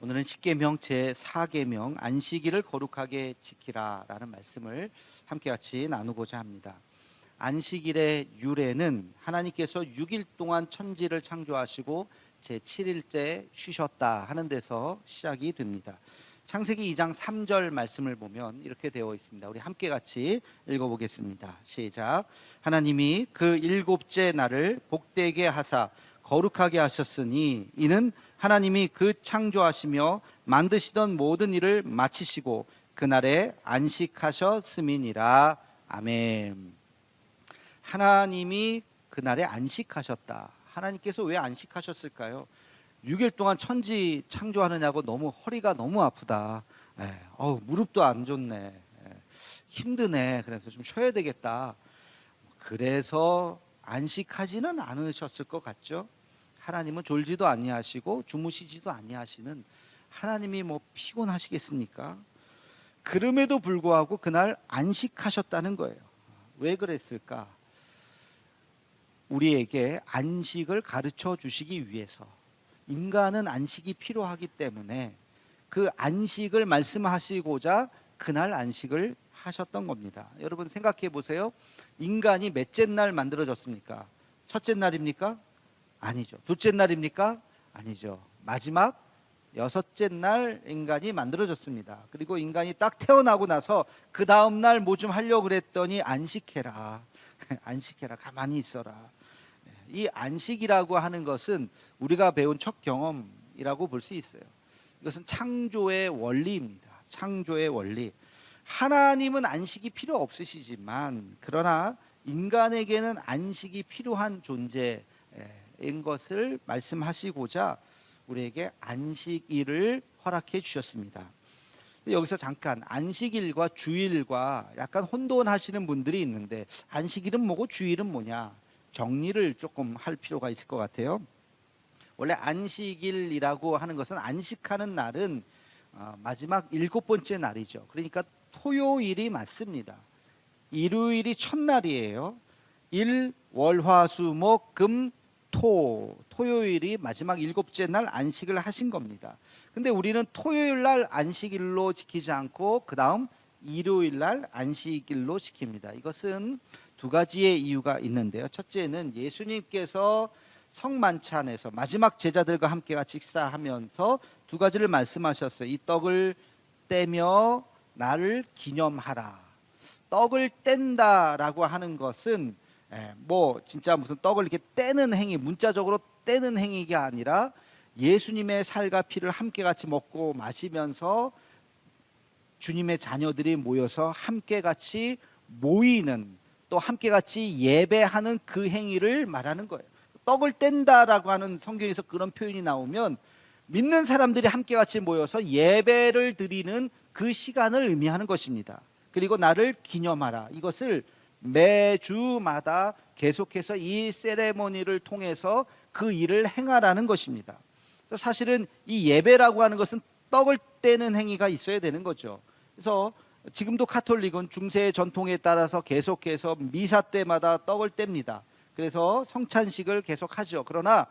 오늘은 십계명 제4계명 안식일을 거룩하게 지키라라는 말씀을 함께 같이 나누고자 합니다. 안식일의 유래는 하나님께서 6일 동안 천지를 창조하시고 제7일째 쉬셨다 하는 데서 시작이 됩니다. 창세기 2장 3절 말씀을 보면 이렇게 되어 있습니다. 우리 함께 같이 읽어보겠습니다. 시작. 하나님이 그 일곱째 날을 복되게 하사 거룩하게 하셨으니 이는 하나님이 그 창조하시며 만드시던 모든 일을 마치시고 그날에 안식하셨음이니라. 아멘. 하나님이 그날에 안식하셨다. 하나님께서 왜 안식하셨을까요? 6일 동안 천지 창조하느냐고 너무 허리가 너무 아프다. 무릎도 안 좋네. 힘드네. 그래서 좀 쉬어야 되겠다. 그래서 안식하지는 않으셨을 것 같죠? 하나님은 졸지도 아니하시고 주무시지도 아니하시는 하나님이 피곤하시겠습니까? 그럼에도 불구하고 그날 안식하셨다는 거예요. 왜 그랬을까? 우리에게 안식을 가르쳐 주시기 위해서. 인간은 안식이 필요하기 때문에 그 안식을 말씀하시고자 그날 안식을 하셨던 겁니다. 여러분 생각해 보세요. 인간이 몇째 날 만들어졌습니까? 첫째 날입니까? 아니죠. 둘째 날입니까? 아니죠. 마지막 여섯째 날 인간이 만들어졌습니다. 그리고 인간이 딱 태어나고 나서 그 다음 날 뭐 좀 하려고 그랬더니 안식해라. 안식해라. 가만히 있어라. 이 안식이라고 하는 것은 우리가 배운 첫 경험이라고 볼 수 있어요. 이것은 창조의 원리입니다. 창조의 원리. 하나님은 안식이 필요 없으시지만 그러나 인간에게는 안식이 필요한 존재인 것을 말씀하시고자 우리에게 안식일을 허락해 주셨습니다. 여기서 잠깐 안식일과 주일과 약간 혼돈하시는 분들이 있는데 안식일은 뭐고 주일은 뭐냐 정리를 조금 할 필요가 있을 것 같아요. 원래 안식일이라고 하는 것은 안식하는 날은 마지막 7번째 날이죠. 그러니까 토요일이 맞습니다. 일요일이 첫날이에요. 일, 월, 화, 수, 목, 금, 토요일이 마지막 7째 날 안식을 하신 겁니다. 근데 우리는 토요일 날 안식일로 지키지 않고 그 다음 일요일 날 안식일로 지킵니다. 이것은 두 가지의 이유가 있는데요. 첫째는 예수님께서 성만찬에서 마지막 제자들과 함께 같이 식사하면서 두 가지를 말씀하셨어요. 이 떡을 떼며 나를 기념하라. 떡을 뗀다라고 하는 것은 진짜 무슨 떡을 이렇게 떼는 행위, 문자적으로 떼는 행위가 아니라 예수님의 살과 피를 함께 같이 먹고 마시면서 주님의 자녀들이 모여서 함께 같이 모이는 또 함께 같이 예배하는 그 행위를 말하는 거예요. 떡을 뗀다라고 하는 성경에서 그런 표현이 나오면 믿는 사람들이 함께 같이 모여서 예배를 드리는 그 시간을 의미하는 것입니다. 그리고 나를 기념하라. 이것을 매주마다 계속해서 이 세레모니를 통해서 그 일을 행하라는 것입니다. 사실은 이 예배라고 하는 것은 떡을 떼는 행위가 있어야 되는 거죠. 그래서 지금도 카톨릭은 중세 전통에 따라서 계속해서 미사 때마다 떡을 뗍니다. 그래서 성찬식을 계속하죠. 그러나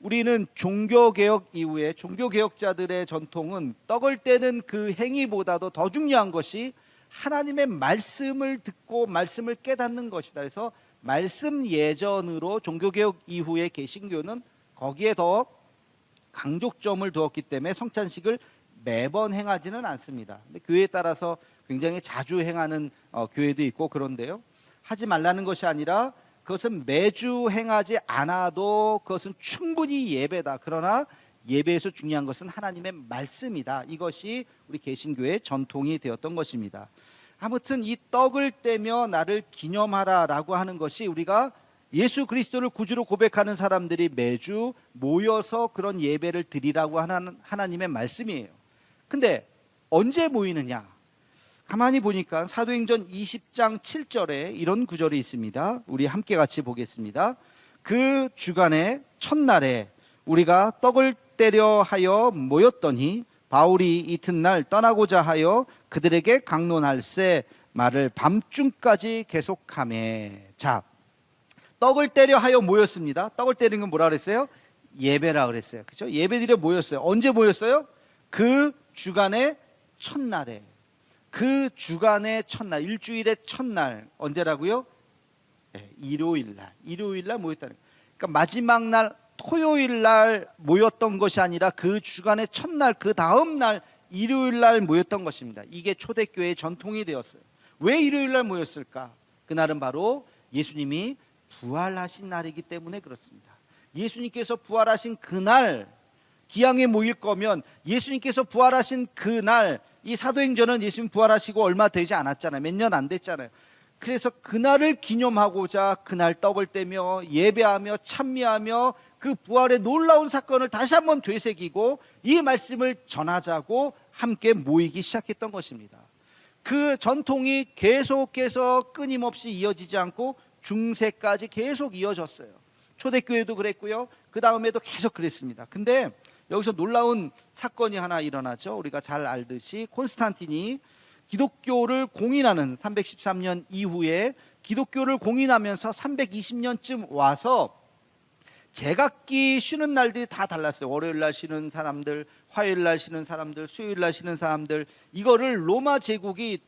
우리는 종교개혁 이후에 종교개혁자들의 전통은 떡을 떼는 그 행위보다도 더 중요한 것이 하나님의 말씀을 듣고 말씀을 깨닫는 것이다. 그래서 말씀 예전으로 종교개혁 이후에 개신교는 거기에 더 강조점을 두었기 때문에 성찬식을 매번 행하지는 않습니다. 근데 교회에 따라서 굉장히 자주 행하는 교회도 있고 그런데요. 하지 말라는 것이 아니라 그것은 매주 행하지 않아도 그것은 충분히 예배다. 그러나 예배에서 중요한 것은 하나님의 말씀이다. 이것이 우리 개신교의 전통이 되었던 것입니다. 아무튼 이 떡을 떼며 나를 기념하라라고 하는 것이 우리가 예수 그리스도를 구주로 고백하는 사람들이 매주 모여서 그런 예배를 드리라고 하는 하나님의 말씀이에요. 근데 언제 모이느냐? 가만히 보니까 사도행전 20장 7절에 이런 구절이 있습니다. 우리 함께 같이 보겠습니다. 그 주간의 첫날에 우리가 떡을 떼려 하여 모였더니 바울이 이튿날 떠나고자 하여 그들에게 강론할세 말을 밤중까지 계속하며. 자, 떡을 떼려 하여 모였습니다. 떡을 떼는 건 뭐라 그랬어요? 예배라 그랬어요. 그렇죠? 예배드려 모였어요. 언제 모였어요? 그 주간의 첫날에, 그 주간의 첫날, 일주일의 첫날 언제라고요? 네, 일요일 날 모였다는 거예요. 그러니까 마지막 날 토요일 날 모였던 것이 아니라 그 주간의 첫날, 그 다음 날 일요일 날 모였던 것입니다. 이게 초대교회의 전통이 되었어요. 왜 일요일 날 모였을까? 그날은 바로 예수님이 부활하신 날이기 때문에 그렇습니다. 예수님께서 부활하신 그날 기양에 모일 거면 예수님께서 부활하신 그날, 이 사도행전은 예수님 부활하시고 얼마 되지 않았잖아요. 몇 년 안 됐잖아요. 그래서 그날을 기념하고자 그날 떡을 떼며 예배하며 찬미하며 그 부활의 놀라운 사건을 다시 한번 되새기고 이 말씀을 전하자고 함께 모이기 시작했던 것입니다. 그 전통이 계속해서 끊임없이 이어지지 않고 중세까지 계속 이어졌어요. 초대교회도 그랬고요. 그 다음에도 계속 그랬습니다. 근데 여기서 놀라운 사건이 하나 일어나죠. 우리가 잘 알듯이 콘스탄틴이 기독교를 공인하는 313년 이후에 기독교를 공인하면서 320년쯤 와서 제각기 쉬는 날들이 다 달랐어요. 월요일 날 쉬는 사람들, 화요일 날 쉬는 사람들, 수요일 날 쉬는 사람들, 이거를 로마 제국이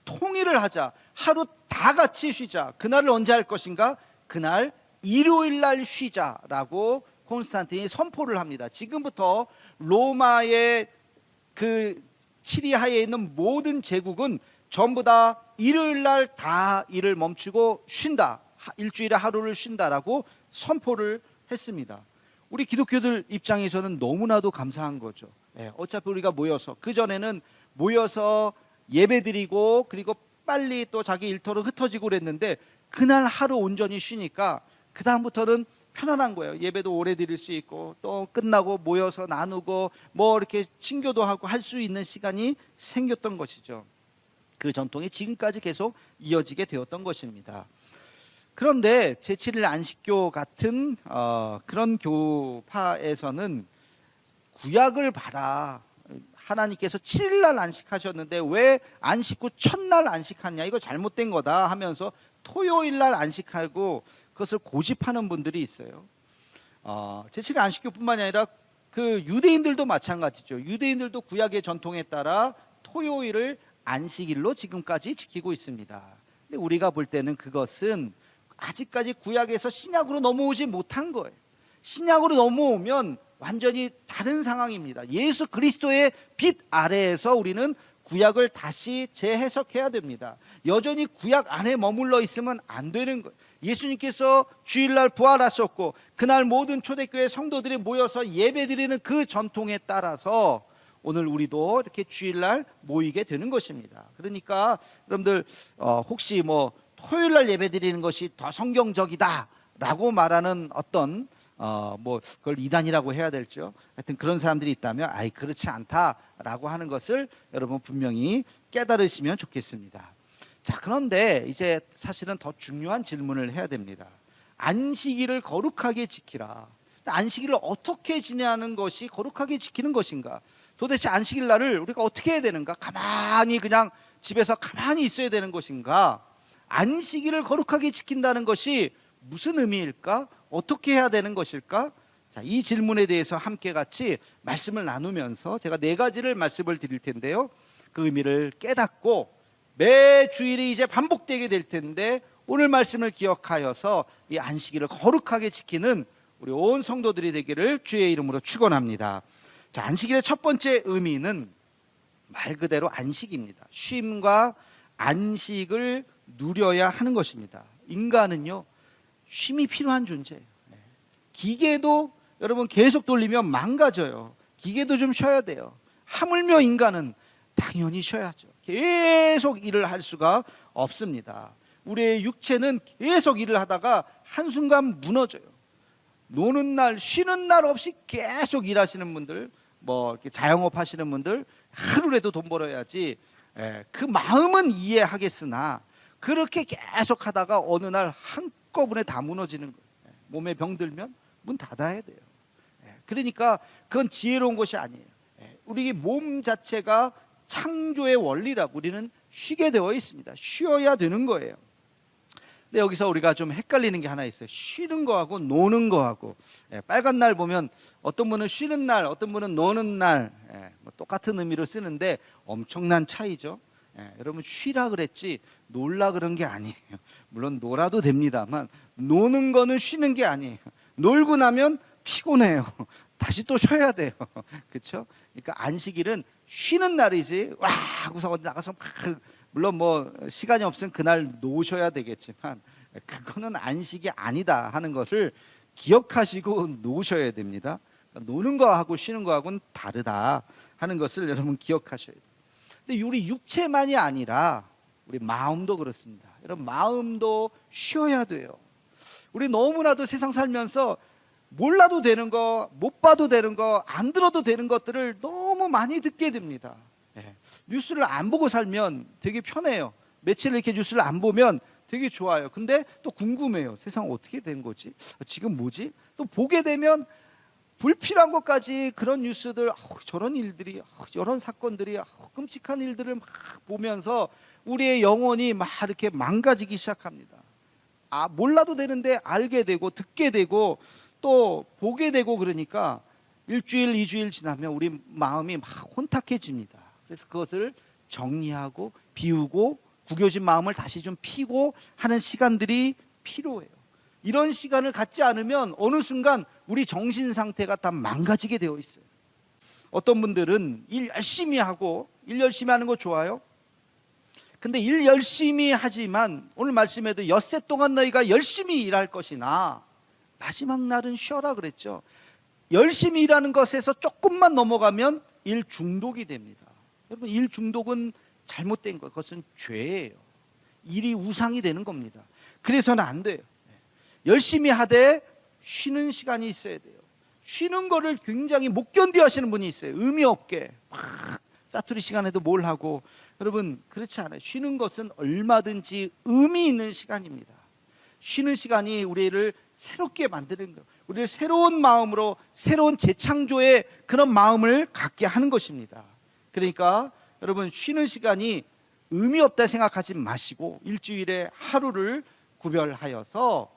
통일을 하자, 하루 다 같이 쉬자. 그날을 언제 할 것인가? 그날 일요일 날 쉬자라고 콘스탄틴이 선포를 합니다. 지금부터 로마의 그 치리하에 있는 모든 제국은 전부 다 일요일 날 다 일을 멈추고 쉰다, 일주일에 하루를 쉰다라고 선포를 했습니다. 우리 기독교들 입장에서는 너무나도 감사한 거죠. 어차피 우리가 모여서, 그전에는 모여서 예배드리고 그리고 빨리 또 자기 일터로 흩어지고 그랬는데 그날 하루 온전히 쉬니까 그 다음부터는 편안한 거예요. 예배도 오래 드릴 수 있고 또 끝나고 모여서 나누고 뭐 이렇게 친교도 하고 할 수 있는 시간이 생겼던 것이죠. 그 전통이 지금까지 계속 이어지게 되었던 것입니다. 그런데 제7일 안식교 같은 그런 교파에서는 구약을 봐라, 하나님께서 7일날 안식하셨는데 왜 안식 후 첫날 안식하냐, 이거 잘못된 거다 하면서 토요일날 안식하고 그것을 고집하는 분들이 있어요. 제7일 안식교뿐만이 아니라 그 유대인들도 마찬가지죠. 유대인들도 구약의 전통에 따라 토요일을 안식일로 지금까지 지키고 있습니다. 근데 우리가 볼 때는 그것은 아직까지 구약에서 신약으로 넘어오지 못한 거예요. 신약으로 넘어오면 완전히 다른 상황입니다. 예수 그리스도의 빛 아래에서 우리는 구약을 다시 재해석해야 됩니다. 여전히 구약 안에 머물러 있으면 안 되는 거예요. 예수님께서 주일날 부활하셨고 그날 모든 초대교회 성도들이 모여서 예배드리는 그 전통에 따라서 오늘 우리도 이렇게 주일날 모이게 되는 것입니다. 그러니까 여러분들 혹시 뭐 토요일날 예배드리는 것이 더 성경적이다라고 말하는 어떤 뭐 그걸 이단이라고 해야 될죠. 하여튼 그런 사람들이 있다면 아이 그렇지 않다라고 하는 것을 여러분 분명히 깨달으시면 좋겠습니다. 자, 그런데 이제 사실은 더 중요한 질문을 해야 됩니다. 안식일을 거룩하게 지키라. 안식일을 어떻게 지내는 것이 거룩하게 지키는 것인가? 도대체 안식일 날을 우리가 어떻게 해야 되는가? 가만히 그냥 집에서 가만히 있어야 되는 것인가? 안식일을 거룩하게 지킨다는 것이 무슨 의미일까? 어떻게 해야 되는 것일까? 자, 이 질문에 대해서 함께 같이 말씀을 나누면서 제가 4가지를 말씀을 드릴 텐데요. 그 의미를 깨닫고 매 주일이 이제 반복되게 될 텐데 오늘 말씀을 기억하여서 이 안식일을 거룩하게 지키는 우리 온 성도들이 되기를 주의 이름으로 축원합니다. 자, 안식일의 첫 번째 의미는 말 그대로 안식입니다. 쉼과 안식을 누려야 하는 것입니다. 인간은요, 쉼이 필요한 존재예요. 기계도 여러분 계속 돌리면 망가져요. 기계도 좀 쉬어야 돼요. 하물며 인간은 당연히 쉬어야죠. 계속 일을 할 수가 없습니다. 우리의 육체는 계속 일을 하다가 한순간 무너져요. 노는 날, 쉬는 날 없이 계속 일하시는 분들, 뭐 이렇게 자영업 하시는 분들, 하루라도 돈 벌어야지. 그 마음은 이해하겠으나 그렇게 계속 하다가 어느 날 한꺼번에 다 무너지는 거예요. 몸에 병 들면 문 닫아야 돼요. 그러니까 그건 지혜로운 것이 아니에요. 우리 몸 자체가 창조의 원리라고 우리는 쉬게 되어 있습니다. 쉬어야 되는 거예요. 근데 여기서 우리가 좀 헷갈리는 게 하나 있어요. 쉬는 거하고 노는 거하고. 빨간 날 보면 어떤 분은 쉬는 날, 어떤 분은 노는 날, 뭐 똑같은 의미로 쓰는데 엄청난 차이죠. 여러분 쉬라 그랬지 놀라 그런 게 아니에요. 물론 놀아도 됩니다만 노는 거는 쉬는 게 아니에요. 놀고 나면 피곤해요. 다시 또 쉬어야 돼요. 그렇죠? 그러니까 안식일은 쉬는 날이지 와 하고서 어디 나가서 막, 물론 뭐 시간이 없으면 그날 노셔야 되겠지만 그거는 안식이 아니다 하는 것을 기억하시고 노셔야 됩니다. 그러니까 노는 거하고 쉬는 거하고는 다르다 하는 것을 여러분 기억하셔야 돼요. 근데 우리 육체만이 아니라 우리 마음도 그렇습니다. 여러분 마음도 쉬어야 돼요. 우리 너무나도 세상 살면서 몰라도 되는 거, 못 봐도 되는 거, 안 들어도 되는 것들을 너무 많이 듣게 됩니다. 뉴스를 안 보고 살면 되게 편해요. 며칠 이렇게 뉴스를 안 보면 되게 좋아요. 근데 또 궁금해요. 세상 어떻게 된 거지? 지금 뭐지? 또 보게 되면 불필요한 것까지 그런 뉴스들, 저런 일들이, 저런 사건들이, 끔찍한 일들을 막 보면서 우리의 영혼이 막 이렇게 망가지기 시작합니다. 몰라도 되는데 알게 되고 듣게 되고 또 보게 되고 그러니까 일주일, 2주일 지나면 우리 마음이 막 혼탁해집니다. 그래서 그것을 정리하고 비우고 구겨진 마음을 다시 좀 피고 하는 시간들이 필요해요. 이런 시간을 갖지 않으면 어느 순간 우리 정신 상태가 다 망가지게 되어 있어요. 어떤 분들은 일 열심히 하고 일 열심히 하는 거 좋아요. 근데 일 열심히 하지만 오늘 말씀에도 엿새 동안 너희가 열심히 일할 것이나 마지막 날은 쉬어라 그랬죠. 열심히 일하는 것에서 조금만 넘어가면 일 중독이 됩니다. 여러분 일 중독은 잘못된 거예요. 그것은 죄예요. 일이 우상이 되는 겁니다. 그래서는 안 돼요. 열심히 하되 쉬는 시간이 있어야 돼요. 쉬는 거를 굉장히 못 견뎌 하시는 분이 있어요. 의미 없게 막 짜투리 시간에도 뭘 하고. 여러분 그렇지 않아요. 쉬는 것은 얼마든지 의미 있는 시간입니다. 쉬는 시간이 우리를 새롭게 만드는 거예요. 우리를 새로운 마음으로 새로운 재창조의 그런 마음을 갖게 하는 것입니다. 그러니까 여러분 쉬는 시간이 의미 없다 생각하지 마시고 일주일에 하루를 구별하여서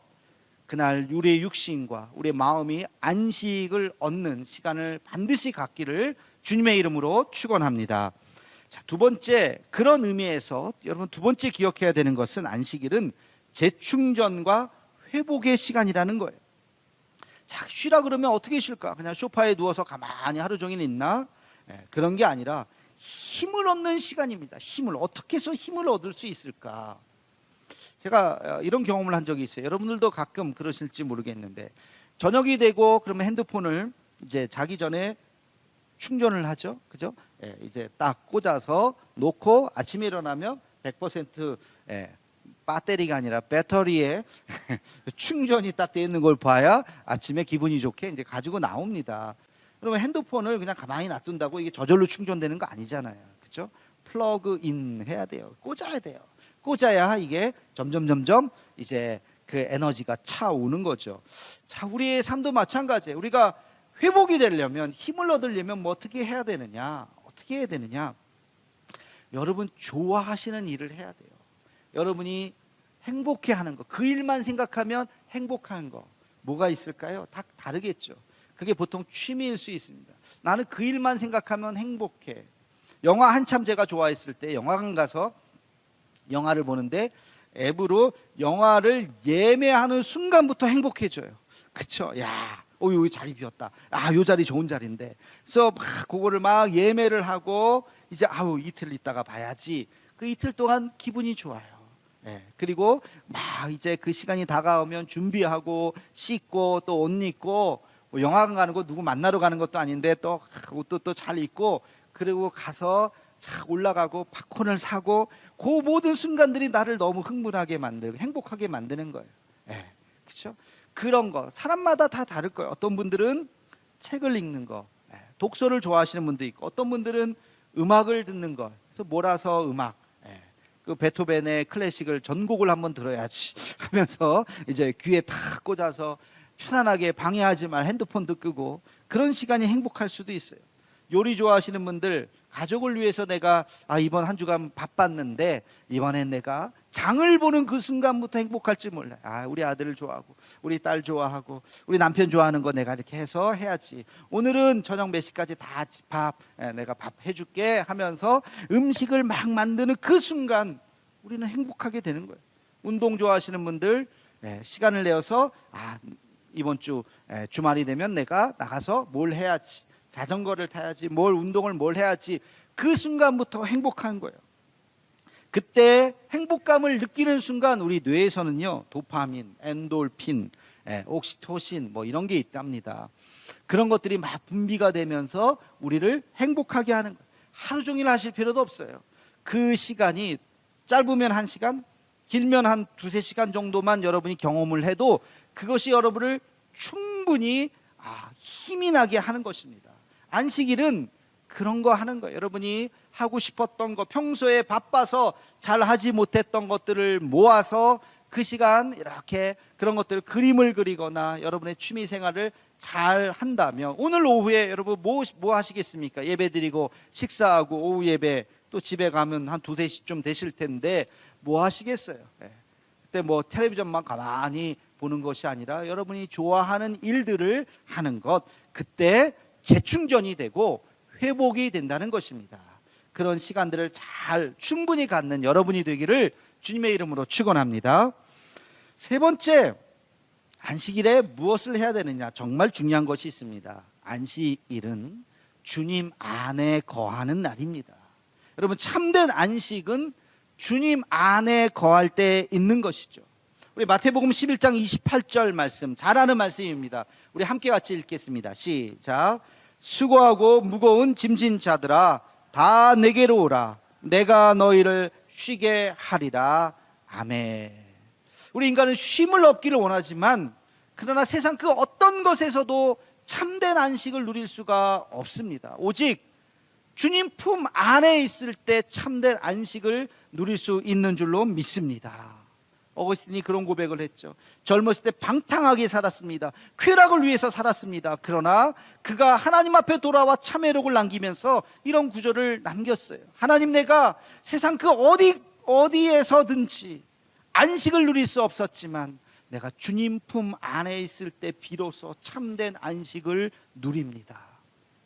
그날 우리의 육신과 우리의 마음이 안식을 얻는 시간을 반드시 갖기를 주님의 이름으로 축원합니다. 자, 두 번째, 그런 의미에서 여러분 두 번째 기억해야 되는 것은 안식일은 재충전과 회복의 시간이라는 거예요. 자, 쉬라 그러면 어떻게 쉴까? 그냥 소파에 누워서 가만히 하루 종일 있나? 그런 게 아니라 힘을 얻는 시간입니다. 힘을 어떻게 해서 힘을 얻을 수 있을까? 제가 이런 경험을 한 적이 있어요. 여러분들도 가끔 그러실지 모르겠는데 저녁이 되고 그러면 핸드폰을 이제 자기 전에 충전을 하죠. 그죠? 이제 딱 꽂아서 놓고 아침에 일어나면 100% 배터리가 아니라 배터리에 충전이 딱 돼 있는 걸 봐야 아침에 기분이 좋게 이제 가지고 나옵니다. 그러면 핸드폰을 그냥 가만히 놔둔다고 이게 저절로 충전되는 거 아니잖아요. 그렇죠? 플러그 인 해야 돼요. 꽂아야 돼요. 꽂아야 이게 점점 이제 그 에너지가 차오는 거죠. 자, 우리의 삶도 마찬가지예요. 우리가 회복이 되려면 힘을 얻으려면 뭐 어떻게 해야 되느냐? 어떻게 해야 되느냐? 여러분 좋아하시는 일을 해야 돼요. 여러분이 행복해하는 거, 그 일만 생각하면 행복한 거 뭐가 있을까요? 다 다르겠죠. 그게 보통 취미일 수 있습니다. 나는 그 일만 생각하면 행복해. 영화 한참 제가 좋아했을 때 영화관 가서 영화를 보는데 앱으로 영화를 예매하는 순간부터 행복해져요. 그쵸? 야, 여기 자리 비었다. 요 자리 좋은 자리인데. 그래서 막 그거를 막 예매를 하고 이제 이틀 있다가 봐야지. 그 이틀 동안 기분이 좋아요. 그리고 막 이제 그 시간이 다가오면 준비하고 씻고 또 옷 입고 영화관 가는 거 누구 만나러 가는 것도 아닌데 또 옷도 또 잘 입고 그리고 가서 착 올라가고 팝콘을 사고 그 모든 순간들이 나를 너무 흥분하게 만들고 행복하게 만드는 거예요. 그렇죠? 그런 거 사람마다 다 다를 거예요. 어떤 분들은 책을 읽는 거, 독서를 좋아하시는 분도 있고 어떤 분들은 음악을 듣는 거. 그래서 몰아서 음악, 그 베토벤의 클래식을 전곡을 한번 들어야지 하면서 이제 귀에 탁 꽂아서 편안하게 방해하지 말 핸드폰도 끄고 그런 시간이 행복할 수도 있어요. 요리 좋아하시는 분들 가족을 위해서 내가 이번 한 주간 바빴는데 이번엔 내가 장을 보는 그 순간부터 행복할지 몰라요. 우리 아들을 좋아하고 우리 딸 좋아하고 우리 남편 좋아하는 거 내가 이렇게 해서 해야지. 오늘은 저녁 몇 시까지 다 내가 밥 해줄게 하면서 음식을 막 만드는 그 순간 우리는 행복하게 되는 거예요. 운동 좋아하시는 분들 시간을 내어서 이번 주 주말이 되면 내가 나가서 뭘 해야지, 자전거를 타야지, 운동을 해야지. 그 순간부터 행복한 거예요. 그때 행복감을 느끼는 순간 우리 뇌에서는요, 도파민, 엔돌핀, 옥시토신 이런 게 있답니다. 그런 것들이 막 분비가 되면서 우리를 행복하게 하는 거예요. 하루 종일 하실 필요도 없어요. 그 시간이 짧으면 1시간, 길면 한 2-3시간 정도만 여러분이 경험을 해도 그것이 여러분을 충분히 힘이 나게 하는 것입니다. 안식일은 그런 거 하는 거예요. 여러분이 하고 싶었던 거, 평소에 바빠서 잘 하지 못했던 것들을 모아서 그 시간 이렇게 그런 것들을 그림을 그리거나 여러분의 취미 생활을 잘 한다면, 오늘 오후에 여러분 뭐 하시겠습니까? 예배 드리고 식사하고 오후 예배 또 집에 가면 한 2-3시쯤 되실 텐데 뭐 하시겠어요? 그때 텔레비전만 가만히 보는 것이 아니라 여러분이 좋아하는 일들을 하는 것, 그때 재충전이 되고 회복이 된다는 것입니다. 그런 시간들을 잘 충분히 갖는 여러분이 되기를 주님의 이름으로 축원합니다. 세 번째, 안식일에 무엇을 해야 되느냐? 정말 중요한 것이 있습니다. 안식일은 주님 안에 거하는 날입니다. 여러분, 참된 안식은 주님 안에 거할 때 있는 것이죠. 우리 마태복음 11장 28절 말씀, 잘 아는 말씀입니다. 우리 함께 같이 읽겠습니다. 시작. 수고하고 무거운 짐진 자들아, 다 내게로 오라. 내가 너희를 쉬게 하리라. 아멘. 우리 인간은 쉼을 얻기를 원하지만, 그러나 세상 그 어떤 것에서도 참된 안식을 누릴 수가 없습니다. 오직 주님 품 안에 있을 때 참된 안식을 누릴 수 있는 줄로 믿습니다. 어거스틴이 그런 고백을 했죠. 젊었을 때 방탕하게 살았습니다. 쾌락을 위해서 살았습니다. 그러나 그가 하나님 앞에 돌아와 참회록을 남기면서 이런 구절을 남겼어요. 하나님, 내가 세상 그 어디에서든지 안식을 누릴 수 없었지만 내가 주님 품 안에 있을 때 비로소 참된 안식을 누립니다.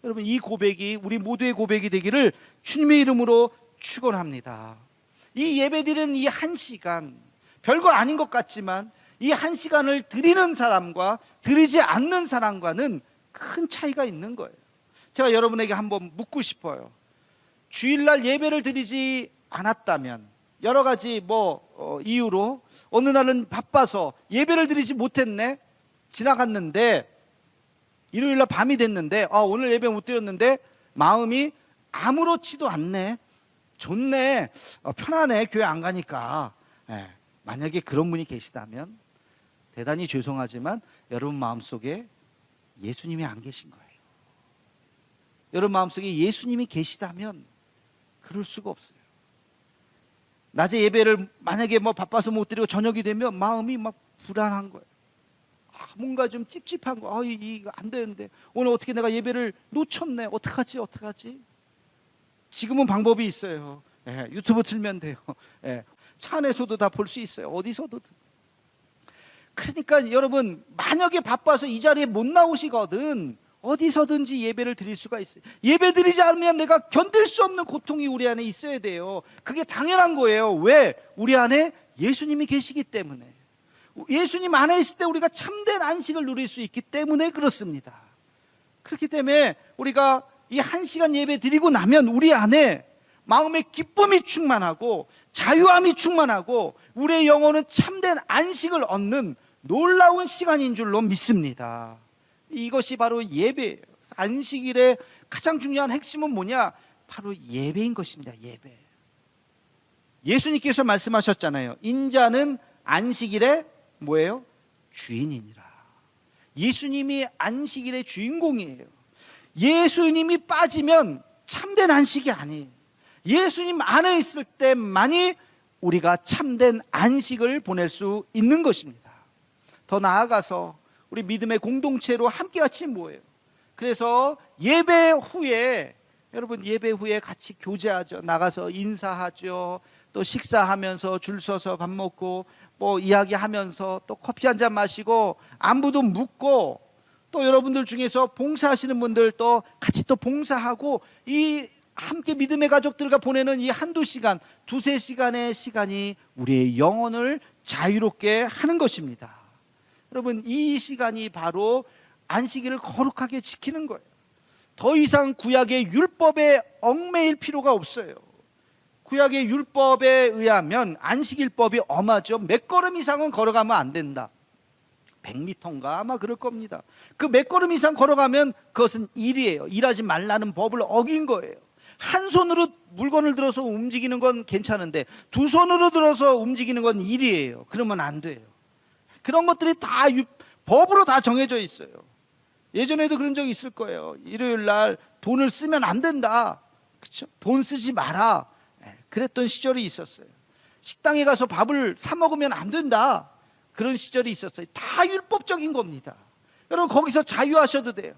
여러분, 이 고백이 우리 모두의 고백이 되기를 주님의 이름으로 축원합니다. 이 예배드리는 이 1시간, 별거 아닌 것 같지만 이 1시간을 드리는 사람과 드리지 않는 사람과는 큰 차이가 있는 거예요. 제가 여러분에게 한번 묻고 싶어요. 주일날 예배를 드리지 않았다면, 여러 가지 이유로 어느 날은 바빠서 예배를 드리지 못했네, 지나갔는데 일요일날 밤이 됐는데 오늘 예배 못 드렸는데 마음이 아무렇지도 않네, 좋네, 편하네, 교회 안 가니까. 만약에 그런 분이 계시다면 대단히 죄송하지만 여러분 마음속에 예수님이 안 계신 거예요. 여러분 마음속에 예수님이 계시다면 그럴 수가 없어요. 낮에 예배를 만약에 바빠서 못 드리고 저녁이 되면 마음이 막 불안한 거예요. 뭔가 좀 찝찝한 거. 이거 안 되는데 오늘 어떻게 내가 예배를 놓쳤네, 어떡하지? 지금은 방법이 있어요. 유튜브 틀면 돼요. 차 안에서도 다 볼 수 있어요. 어디서도. 그러니까 여러분, 만약에 바빠서 이 자리에 못 나오시거든 어디서든지 예배를 드릴 수가 있어요. 예배 드리지 않으면 내가 견딜 수 없는 고통이 우리 안에 있어야 돼요. 그게 당연한 거예요. 왜? 우리 안에 예수님이 계시기 때문에. 예수님 안에 있을 때 우리가 참된 안식을 누릴 수 있기 때문에 그렇습니다. 그렇기 때문에 우리가 이 1시간 예배 드리고 나면 우리 안에 마음의 기쁨이 충만하고 자유함이 충만하고 우리의 영혼은 참된 안식을 얻는 놀라운 시간인 줄로 믿습니다. 이것이 바로 예배예요. 안식일의 가장 중요한 핵심은 뭐냐? 바로 예배인 것입니다. 예배. 예수님께서 말씀하셨잖아요. 인자는 안식일의 뭐예요? 주인이니라. 예수님이 안식일의 주인공이에요. 예수님이 빠지면 참된 안식이 아니에요. 예수님 안에 있을 때만이 우리가 참된 안식을 보낼 수 있는 것입니다. 더 나아가서 우리 믿음의 공동체로 함께 같이 모여요. 그래서 예배 후에 여러분 예배 후에 같이 교제하죠. 나가서 인사하죠. 또 식사하면서 줄 서서 밥 먹고 뭐 이야기하면서 또 커피 한 잔 마시고 안부도 묻고, 또 여러분들 중에서 봉사하시는 분들 또 같이 또 봉사하고, 이 함께 믿음의 가족들과 보내는 이 한두 시간, 두세 시간의 시간이 우리의 영혼을 자유롭게 하는 것입니다. 여러분 이 시간이 바로 안식일을 거룩하게 지키는 거예요. 더 이상 구약의 율법에 얽매일 필요가 없어요. 구약의 율법에 의하면 안식일법이 엄하죠. 몇 걸음 이상은 걸어가면 안 된다. 100m인가 아마 그럴 겁니다. 그 몇 걸음 이상 걸어가면 그것은 일이에요. 일하지 말라는 법을 어긴 거예요. 한 손으로 물건을 들어서 움직이는 건 괜찮은데 두 손으로 들어서 움직이는 건 일이에요. 그러면 안 돼요. 그런 것들이 다 법으로 다 정해져 있어요. 예전에도 그런 적이 있을 거예요. 일요일 날 돈을 쓰면 안 된다, 그렇죠? 돈 쓰지 마라, 그랬던 시절이 있었어요. 식당에 가서 밥을 사 먹으면 안 된다, 그런 시절이 있었어요. 다 율법적인 겁니다. 여러분 거기서 자유하셔도 돼요.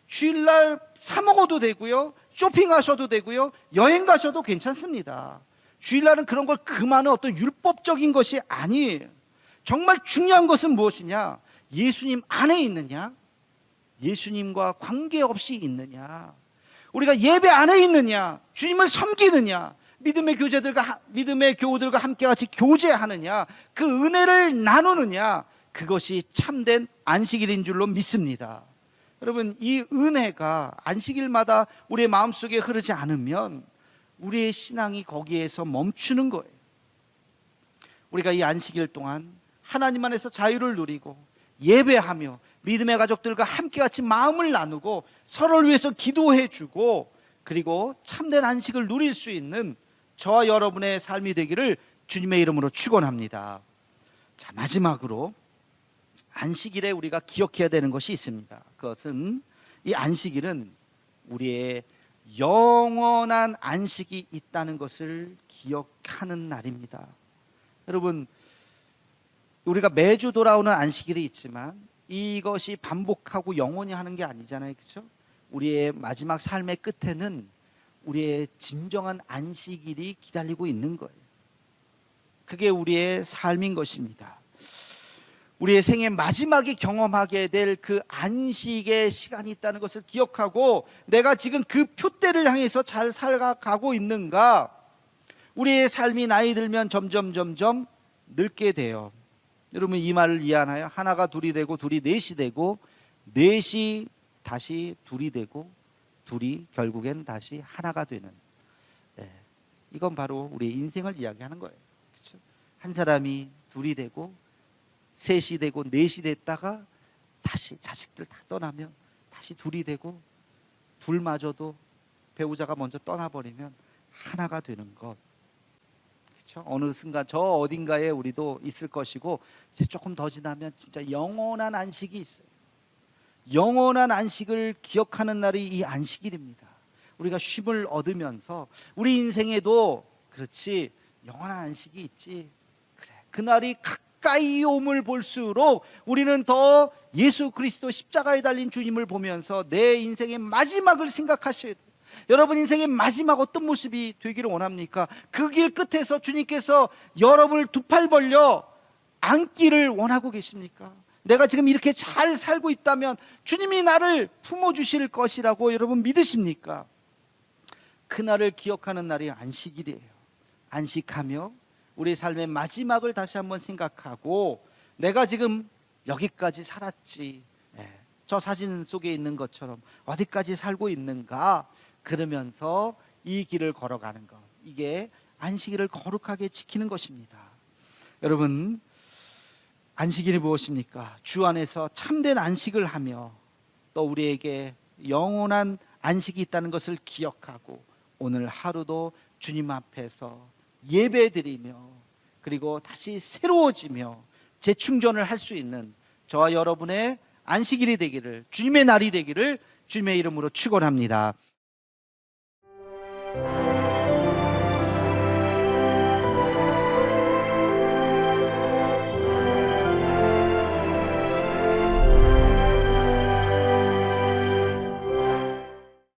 주일날 사 먹어도 되고요, 쇼핑하셔도 되고요, 여행 가셔도 괜찮습니다. 주일날은 그런 걸 금하는 어떤 율법적인 것이 아니에요. 정말 중요한 것은 무엇이냐? 예수님 안에 있느냐, 예수님과 관계없이 있느냐, 우리가 예배 안에 있느냐, 주님을 섬기느냐, 믿음의 교우들과 함께 같이 교제하느냐, 그 은혜를 나누느냐, 그것이 참된 안식일인 줄로 믿습니다. 여러분 이 은혜가 안식일마다 우리의 마음속에 흐르지 않으면 우리의 신앙이 거기에서 멈추는 거예요. 우리가 이 안식일 동안 하나님 안에서 자유를 누리고 예배하며 믿음의 가족들과 함께 같이 마음을 나누고 서로를 위해서 기도해주고, 그리고 참된 안식을 누릴 수 있는 저와 여러분의 삶이 되기를 주님의 이름으로 축원합니다. 자, 마지막으로 안식일에 우리가 기억해야 되는 것이 있습니다. 그것은 이 안식일은 우리의 영원한 안식이 있다는 것을 기억하는 날입니다. 여러분 우리가 매주 돌아오는 안식일이 있지만 이것이 반복하고 영원히 하는 게 아니잖아요, 그렇죠? 우리의 마지막 삶의 끝에는 우리의 진정한 안식일이 기다리고 있는 거예요. 그게 우리의 삶인 것입니다. 우리의 생애 마지막에 경험하게 될 그 안식의 시간이 있다는 것을 기억하고, 내가 지금 그 표대를 향해서 잘 살아가고 있는가? 우리의 삶이 나이 들면 점점 늙게 돼요. 여러분 이 말을 이해하나요? 하나가 둘이 되고 둘이 넷이 되고 넷이 다시 둘이 되고 둘이 결국엔 다시 하나가 되는, 이건 바로 우리의 인생을 이야기하는 거예요, 그렇죠? 한 사람이 둘이 되고 셋이 되고 넷이 됐다가 다시 자식들 다 떠나면 다시 둘이 되고, 둘마저도 배우자가 먼저 떠나버리면 하나가 되는 것, 그렇죠? 어느 순간 저 어딘가에 우리도 있을 것이고, 이제 조금 더 지나면 진짜 영원한 안식이 있어요. 영원한 안식을 기억하는 날이 이 안식일입니다. 우리가 쉼을 얻으면서 우리 인생에도 그렇지 영원한 안식이 있지, 그래 그날이 가까이 옴을 볼수록 우리는 더 예수 그리스도 십자가에 달린 주님을 보면서 내 인생의 마지막을 생각하셔야 돼요. 여러분 인생의 마지막 어떤 모습이 되기를 원합니까? 그 길 끝에서 주님께서 여러분을 두 팔 벌려 안기를 원하고 계십니까? 내가 지금 이렇게 잘 살고 있다면 주님이 나를 품어주실 것이라고 여러분 믿으십니까? 그날을 기억하는 날이 안식일이에요. 안식하며 우리 삶의 마지막을 다시 한번 생각하고, 내가 지금 여기까지 살았지, 저 사진 속에 있는 것처럼 어디까지 살고 있는가, 그러면서 이 길을 걸어가는 것, 이게 안식일을 거룩하게 지키는 것입니다. 여러분 안식일이 무엇입니까? 주 안에서 참된 안식을 하며 또 우리에게 영원한 안식이 있다는 것을 기억하고, 오늘 하루도 주님 앞에서 예배드리며 그리고 다시 새로워지며 재충전을 할 수 있는 저와 여러분의 안식일이 되기를, 주님의 날이 되기를 주님의 이름으로 축원합니다.